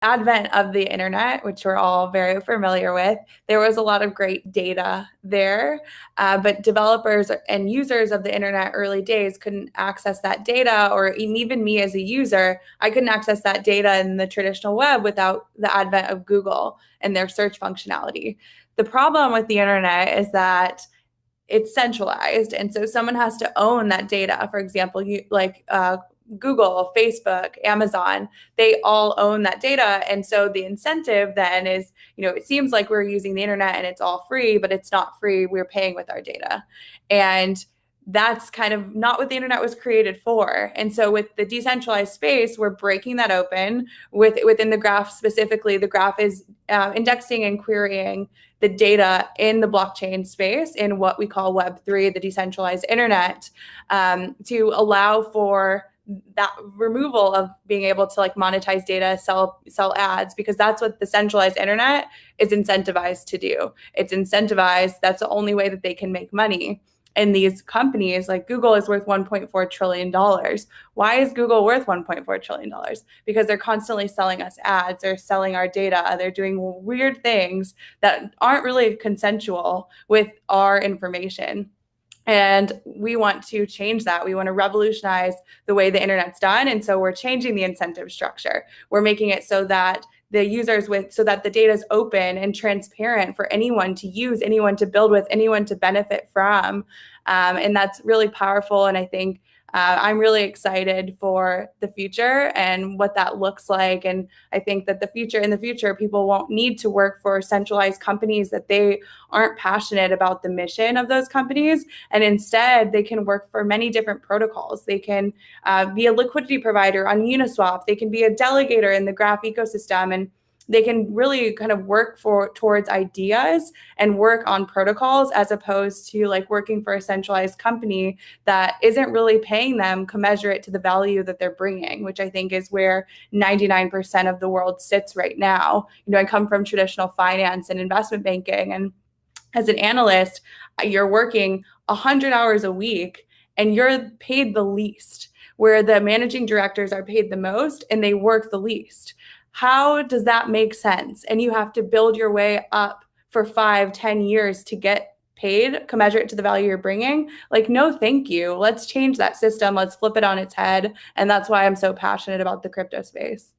advent of the internet, which we're all very familiar with, there was a lot of great data there, but developers and users of the internet early days couldn't access that data, or even me as a user, I couldn't access that data in the traditional web without the advent of Google and their search functionality. The problem with the internet is that it's centralized, and so someone has to own that data. For example, Google, Facebook, Amazon, they all own that data. And so the incentive then is, it seems like we're using the internet and it's all free, but it's not free. We're paying with our data. And that's kind of not what the internet was created for. And so with the decentralized space, we're breaking that open. Within the graph specifically, the graph is indexing and querying the data in the blockchain space in what we call Web3, the decentralized internet, to allow for that removal of being able to monetize data, sell ads, because that's what the centralized internet is incentivized to do. It's incentivized. That's the only way that they can make money. And these companies like Google is worth $1.4 trillion. Why is Google worth $1.4 trillion? Because they're constantly selling us ads. They're selling our data. They're doing weird things that aren't really consensual with our information. And we want to change that. We want to revolutionize the way the internet's done. And so we're changing the incentive structure. We're making it so that so that the data is open and transparent for anyone to use, anyone to build with, anyone to benefit from. And that's really powerful. And I think I'm really excited for the future and what that looks like. And I think that in the future, people won't need to work for centralized companies that they aren't passionate about the mission of those companies. And instead, they can work for many different protocols. They can be a liquidity provider on Uniswap. They can be a delegator in the Graph ecosystem. And they can really kind of work towards ideas and work on protocols, as opposed to working for a centralized company that isn't really paying them commensurate to the value that they're bringing, which I think is where 99% of the world sits right now. I come from traditional finance and investment banking, and as an analyst, you're working 100 hours a week and you're paid the least, where the managing directors are paid the most and they work the least. How does that make sense? And you have to build your way up for 5-10 years to get paid commensurate to the value you're bringing. No, thank you. Let's change that system. Let's flip it on its head. And that's why I'm so passionate about the crypto space.